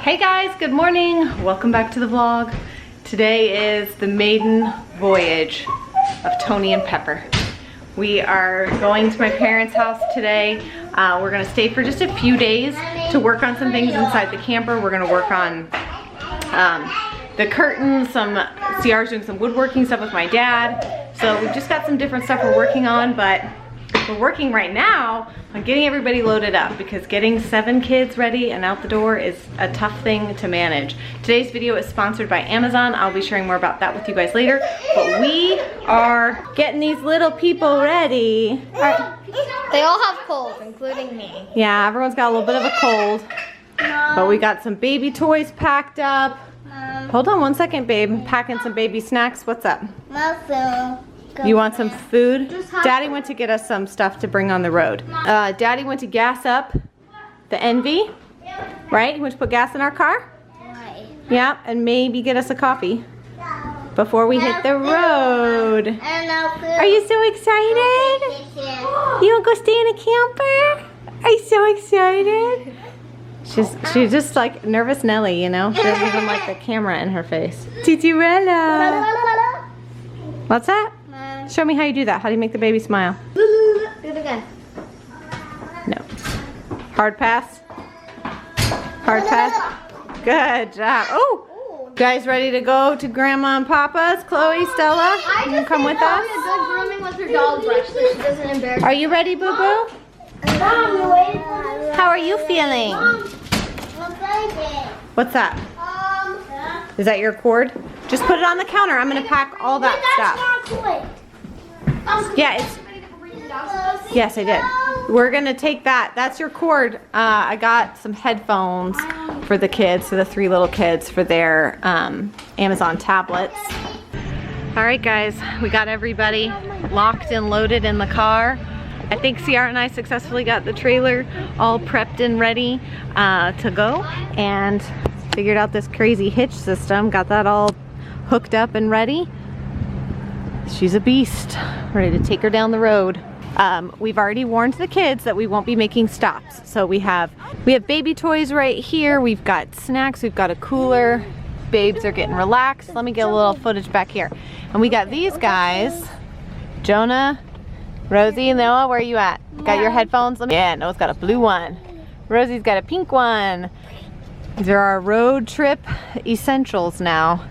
Hey guys, good morning. Welcome back to the vlog. Today is the maiden voyage of Tony and Pepper. We are going to my parents' house today. We're gonna stay for just a few days to work on some things inside the camper. We're gonna work on the curtains, CR's doing some woodworking stuff with my dad. So we've just got some different stuff we're working on, but we're working right now on getting everybody loaded up because getting 7 kids ready and out the door is a tough thing to manage. Today's video is sponsored by Amazon. I'll be sharing more about that with you guys later, but we are getting these little people ready. They all have colds, including me. Yeah, everyone's got a little bit of a cold, but we got some baby toys packed up. Hold on one second, babe. Packing some baby snacks. What's up? You want some food? Daddy went to get us some stuff to bring on the road. Daddy went to gas up the Envy, right? He went to put gas in our car? Right. Yeah, and maybe get us a coffee before we hit the road. Are you so excited? You want to go stay in a camper? Are you so excited? She's just like nervous Nelly, you know? She doesn't even like the camera in her face. Titirella. What's that? Show me how you do that. How do you make the baby smile? Do it again. No. Hard pass? Hard pass? Good job. Oh! Guys ready to go to Grandma and Papa's? Chloe, Stella, you can come with us? Good grooming with her dog brush so she doesn't embarrass Are you ready, boo-boo? How are you feeling? What's that? Is that your cord? Just put it on the counter. I'm going to pack all that stuff. Yeah, it's... Yes, I did. We're going to take that. That's your cord. I got some headphones for the kids, for the 3 little kids, for their Amazon tablets. All right, guys. We got everybody locked and loaded in the car. I think CR and I successfully got the trailer all prepped and ready to go, and figured out this crazy hitch system. Got that all hooked up and ready. She's a beast. Ready to take her down the road. We've already warned the kids that we won't be making stops. So we have baby toys right here. We've got snacks. We've got a cooler. Babes are getting relaxed. Let me get a little footage back here. And we got these guys. Jonah, Rosie, Noah, where are you at? Got your headphones? Yeah, Noah's got a blue one. Rosie's got a pink one. These are our road trip essentials now.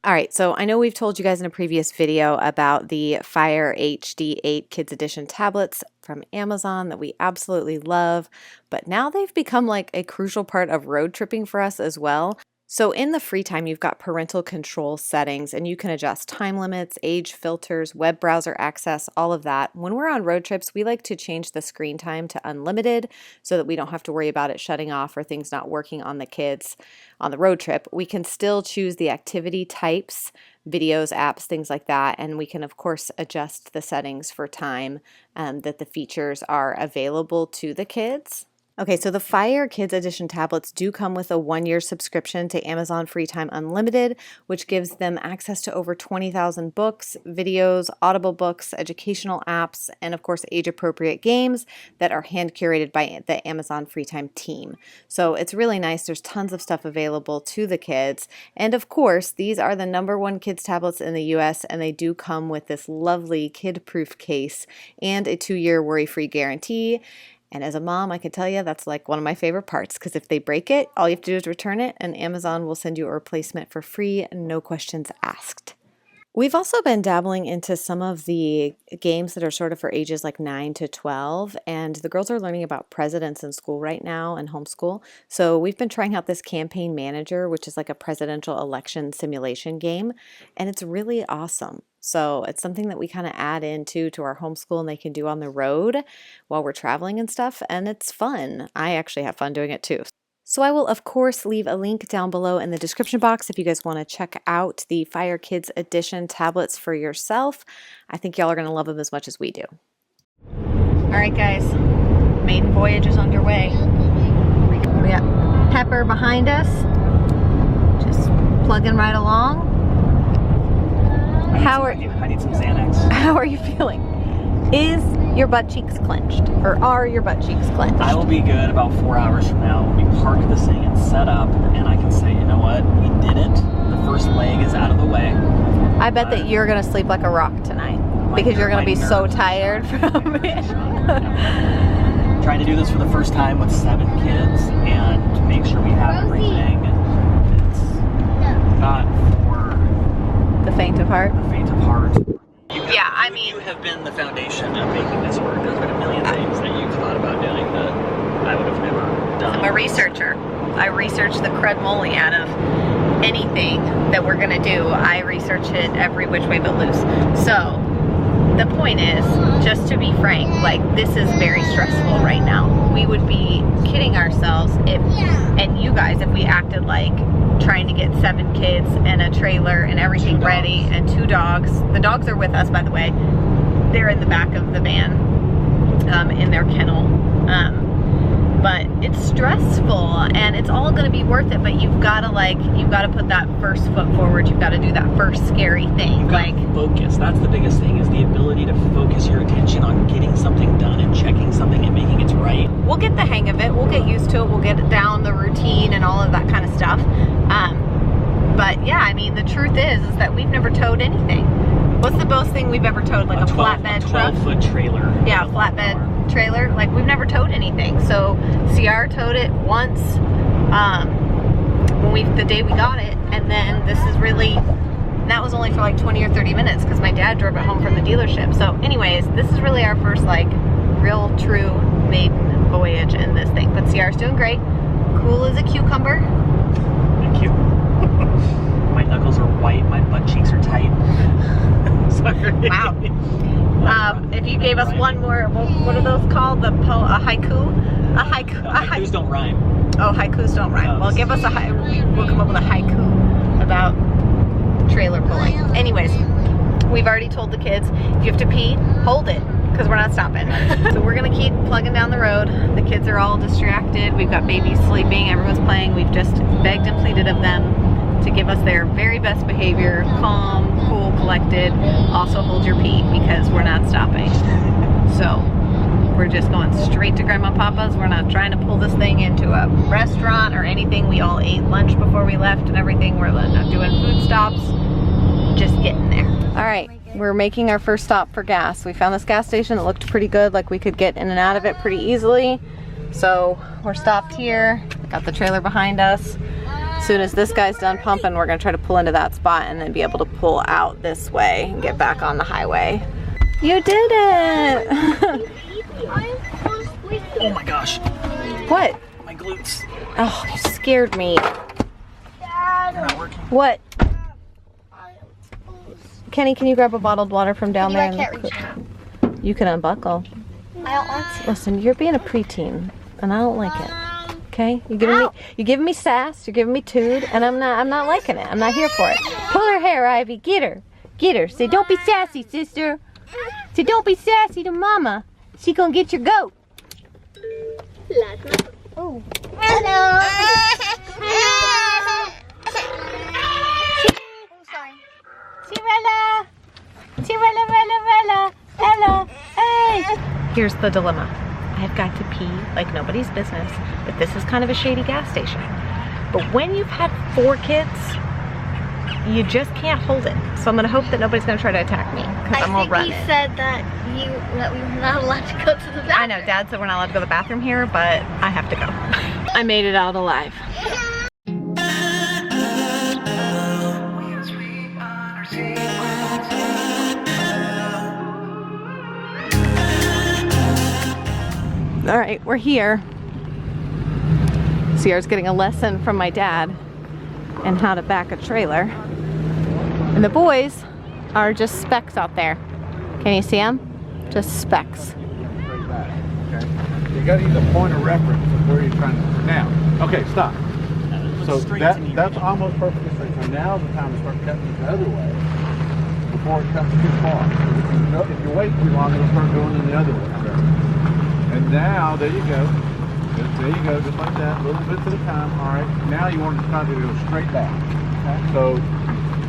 All right, so I know we've told you guys in a previous video about the Fire HD 8 Kids Edition tablets from Amazon that we absolutely love, but now they've become like a crucial part of road tripping for us as well. So in the free time, you've got parental control settings, and you can adjust time limits, age filters, web browser access, all of that. When we're on road trips, we like to change the screen time to unlimited so that we don't have to worry about it shutting off or things not working on the kids on the road trip. We can still choose the activity types, videos, apps, things like that, and we can of course adjust the settings for time that the features are available to the kids. Okay, so the Fire Kids Edition tablets do come with a 1-year subscription to Amazon Free Time Unlimited, which gives them access to over 20,000 books, videos, Audible books, educational apps, and of course age-appropriate games that are hand-curated by the Amazon Free Time team. So it's really nice. There's tons of stuff available to the kids. And of course, these are the #1 kids tablets in the US, and they do come with this lovely kid-proof case and a 2-year worry-free guarantee. And as a mom, I can tell you that's like one of my favorite parts, because if they break it, all you have to do is return it and Amazon will send you a replacement for free, no questions asked. We've also been dabbling into some of the games that are sort of for ages like 9 to 12, and the girls are learning about presidents in school right now and homeschool. So we've been trying out this Campaign Manager, which is like a presidential election simulation game, and it's really awesome. So it's something that we kind of add into our homeschool, and they can do on the road while we're traveling and stuff, and it's fun. I actually have fun doing it too. So I will, of course, leave a link down below in the description box if you guys want to check out the Fire Kids Edition tablets for yourself. I think y'all are going to love them as much as we do. All right, guys. Maiden voyage is underway. We got Pepper behind us, just plugging right along. I need some Xanax. How are you feeling? Is your butt cheeks clenched? Or are your butt cheeks clenched? I will be good about 4 hours from now. We park this thing and set up, and I can but we did it. The first leg is out of the way. I bet that you're gonna sleep like a rock tonight because you're gonna be so tired from it. Trying to do this for the first time with 7 kids and make sure we have everything. It's not for The faint of heart. the faint of heart. Yeah, I mean, You have been the foundation of making this work. There's been a million things that you've thought about doing that I would have never done. I'm a researcher. I research the crud moly out of anything that we're gonna do. I research it every which way but loose. So the point is, just to be frank, like, this is very stressful right now. We would be kidding ourselves if, and you guys, if we acted like trying to get 7 kids and a trailer and everything ready and 2 dogs. The dogs are with us, by the way. They're in the back of the van, in their kennel. But it's stressful and it's all gonna be worth it, but you've gotta put that first foot forward. You've gotta do that first scary thing. You've got to focus. That's the biggest thing, is the ability to focus your attention on getting something done and checking something and making it right. We'll get the hang of it. We'll get used to it. We'll get down the routine and all of that kind of stuff. But yeah, I mean, the truth is that we've never towed anything. What's the most thing we've ever towed? Like a flatbed truck? 12-foot trailer. Yeah, a flatbed trailer. Like, we've never towed anything. So CR towed it once the day we got it, and then this is really, that was only for like 20 or 30 minutes because my dad drove it home from the dealership. So anyways, this is really our first like real true maiden voyage in this thing. But CR's doing great. Cool as a cucumber. Thank you. My knuckles are white, my butt cheeks are tight. Sorry. Wow. If you gave us one more, what are those called? A haiku? A haiku? Haikus don't rhyme. Oh, haikus don't rhyme. Well, give us a we'll come up with a haiku about trailer pulling. Anyways, we've already told the kids, if you have to pee, hold it, because we're not stopping. So we're gonna keep plugging down the road. The kids are all distracted. We've got babies sleeping, everyone's playing. We've just begged and pleaded of them to give us their very best behavior, calm, cool, collected. Also hold your pee, because we're not stopping. So we're just going straight to Grandma and Papa's. We're not trying to pull this thing into a restaurant or anything. We all ate lunch before we left and everything. We're not doing food stops, just getting there. All right, we're making our first stop for gas. We found this gas station that looked pretty good, like we could get in and out of it pretty easily. So we're stopped here, got the trailer behind us. As soon as this guy's done pumping, we're gonna try to pull into that spot and then be able to pull out this way and get back on the highway. You did it! Oh my gosh. What? My glutes. Oh, you scared me. They're not working. What? Kenny, can you grab a bottled water from down there? I can't reach You can unbuckle. I don't want to. Listen, you're being a preteen, and I don't like it. Okay? You're giving me sass. You're giving me tood, and I'm not liking it. I'm not here for it. Pull her hair, Ivy. Get her. Get her. Say, don't be sassy, sister. Say, don't be sassy to Mama. She gonna get your goat. Oh. Hello. Oh, sorry. Cirella. Hey. Here's the dilemma. I've got to pee like nobody's business, but this is kind of a shady gas station. But when you've had 4 kids, you just can't hold it. So I'm gonna hope that nobody's gonna try to attack me, because I'm gonna run it. I think he said that we were not allowed to go to the bathroom. I know, Dad said we're not allowed to go to the bathroom here, but I have to go. I made it out alive. All right, we're here. Sierra's getting a lesson from my dad in how to back a trailer. And the boys are just specks out there. Can you see them? Just specks. Okay. You got to use a point of reference of where you're trying to. Now, okay, stop. So that's almost perfectly straight. So now's the time to start cutting it the other way before it comes too far. If you wait too long, it'll start going in the other way. And now, there you go. There you go, just like that, little bits at a time. All right. Now you want to try to go straight back. Okay. So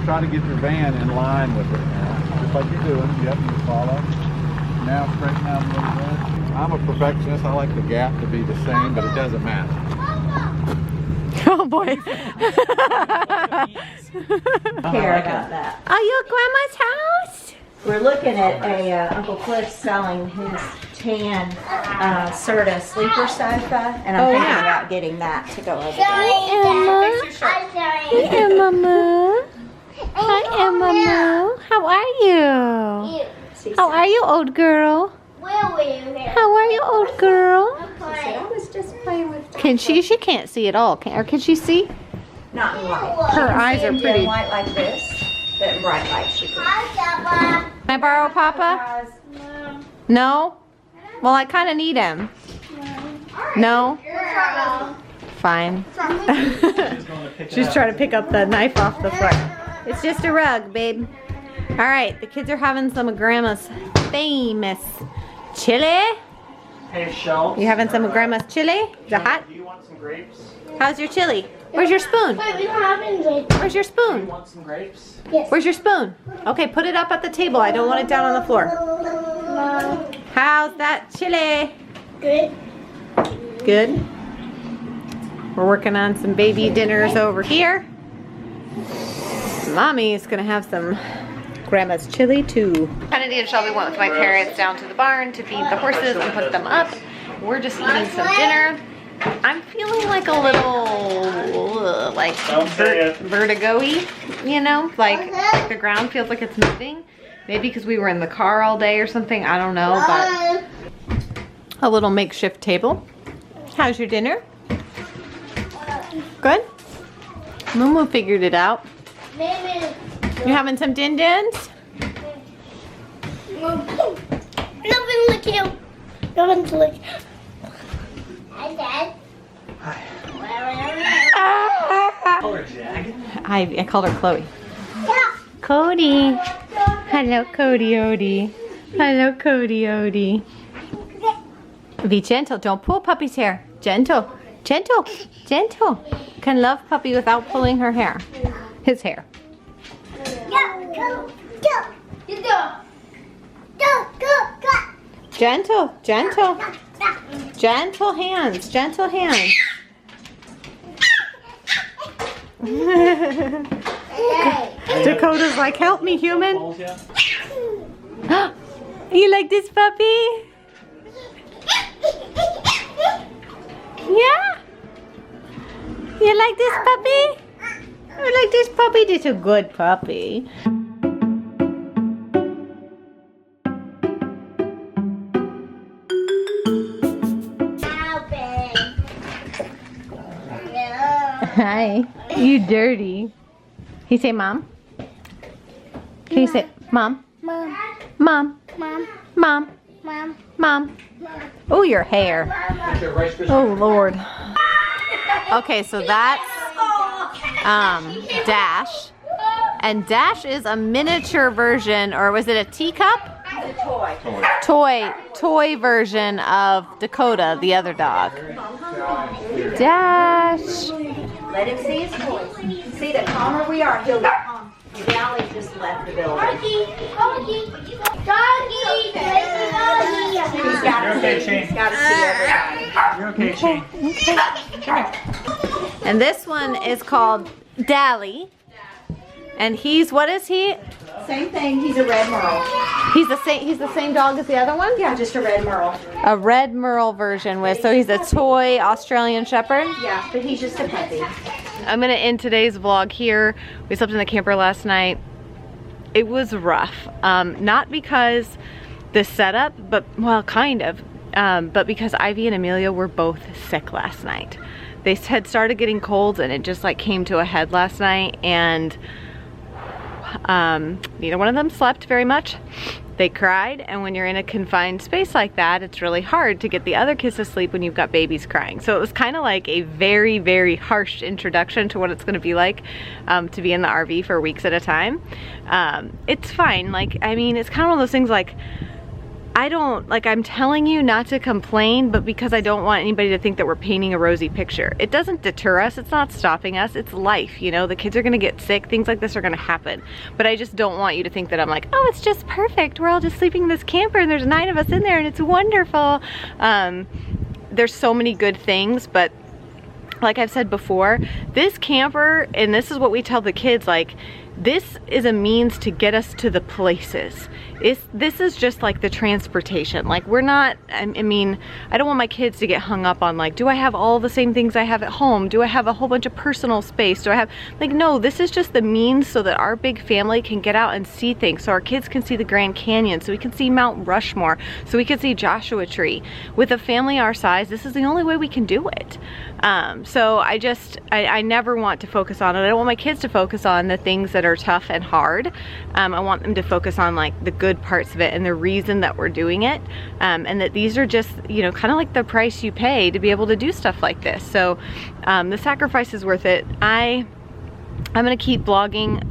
try to get your van in line with it now, just like you're doing. Yep, you follow. Now straighten out a little bit. I'm a perfectionist. I like the gap to be the same, but it doesn't matter. Oh boy. boy. Care about that. Are you at Grandma's house? We're looking at Uncle Cliff selling his tan Serta sleeper sofa, and I'm thinking about getting that to go over there. Hey, Emma. Hi, Emma. How are you? How are you, old girl? How are you, old girl? I was just playing with. Can she? She can't see at all. Or can she see? Not in light. Her eyes are pretty. In white like this, but in bright light she can. Can I borrow Papa? No? Well, I kind of need him. No? Fine. She's trying to pick up the knife off the front. It's just a rug, babe. All right, the kids are having some of Grandma's famous chili. Hey, Shell. You having some of Grandma's chili? Is it hot? Do you want some grapes? How's your chili? Where's your spoon? Where's your Do you spoon? want some grapes? Where's your spoon? Okay, put it up at the table. I don't want it down on the floor. How's that chili? Good. Good. We're working on some baby dinners over here. Mommy's gonna have some Grandma's chili too. Kennedy and Shelby went with my parents down to the barn to feed the horses and put them up. We're just eating some dinner. I'm feeling like a little like vertigo-y, you know, like the ground feels like it's moving. Maybe because we were in the car all day or something, I don't know, but a little makeshift table. How's your dinner? Good? Mumu figured it out. You having some din-dins? Nothing like you. Nothing like you. Hi, Dad. Call her Jag. I called her Chloe. Yeah. Cody. Hello, Cody Odie. Hello, Cody Odie. Be gentle. Don't pull puppy's hair. Gentle. Gentle. Gentle. Can love puppy without pulling her hair. His hair. Gentle. Gentle. Gentle hands. Gentle hands. Dakota's like, help me, human. You like this puppy? Yeah? You like this puppy? You like this puppy? This is a good puppy. Hi. You dirty. Can you say mom? Can you say mom? Mom. Mom. Mom. Mom. Mom. Mom. Oh, your hair. Oh, Lord. Okay, so that's Dash. And Dash is a miniature version, or was it a teacup? Toy version of Dakota, the other dog. Dash. Let him see his toys. See, the calmer we are, he'll get calm. Dally just left the building. Doggy. He's got to see. He's got to see everybody. You're okay, Shane. And this one is called Dally. And he's, what is he? Same thing. He's a red merle. He's the same dog as the other one? Yeah, just a red merle. A red merle version with, so he's a toy Australian Shepherd. Yeah, but he's just a puppy. I'm gonna end today's vlog here. We slept in the camper last night. It was rough. Not because the setup, but, well, kind of. But because Ivy and Amelia were both sick last night. They had started getting colds and it just like came to a head last night, and neither one of them slept very much. They cried, and when you're in a confined space like that, it's really hard to get the other kids to sleep when you've got babies crying. So it was kind of like a very, very harsh introduction to what it's gonna be like to be in the RV for weeks at a time. It's fine. Like, I mean, it's kind of one of those things like, I'm telling you not to complain, but because I don't want anybody to think that we're painting a rosy picture. It doesn't deter us, it's not stopping us, it's life, you know? The kids are gonna get sick, things like this are gonna happen. But I just don't want you to think that I'm like, oh, it's just perfect, we're all just sleeping in this camper and there's 9 of us in there and it's wonderful. There's so many good things, but like I've said before, this camper, and this is what we tell the kids, like, this is a means to get us to the places. This is just like the transportation. Like, we're not, I mean, I don't want my kids to get hung up on like, do I have all the same things I have at home? Do I have a whole bunch of personal space? Do I have, like, no, this is just the means so that our big family can get out and see things. So our kids can see the Grand Canyon, so we can see Mount Rushmore, so we can see Joshua Tree. With a family our size, this is the only way we can do it. So I never want to focus on it. I don't want my kids to focus on the things that are tough and hard. I want them to focus on like the good parts of it and the reason that we're doing it, and that these are just, you know, kind of like the price you pay to be able to do stuff like this. So the sacrifice is worth it. I'm gonna keep vlogging.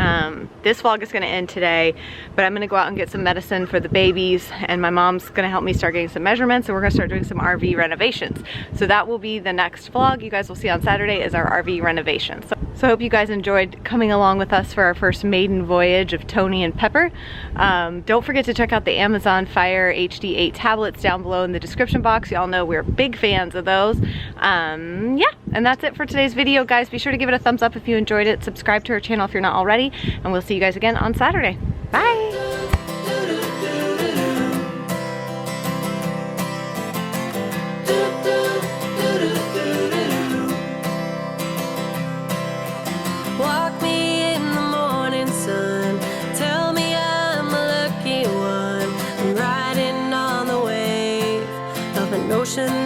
This vlog is gonna end today, but I'm gonna go out and get some medicine for the babies, and my mom's gonna help me start getting some measurements, and we're gonna start doing some RV renovations. So that will be the next vlog you guys will see on Saturday, is our RV renovations. So I hope you guys enjoyed coming along with us for our first maiden voyage of Tony and Pepper. Don't forget to check out the Amazon Fire HD8 tablets down below in the description box. Y'all know we're big fans of those. Yeah, and that's it for today's video, guys. Be sure to give it a thumbs up if you enjoyed it. Subscribe to our channel if you're not already, and we'll see you guys again on Saturday. Bye! Walk me in the morning sun, tell me I'm a lucky one. I'm riding on the wave of an ocean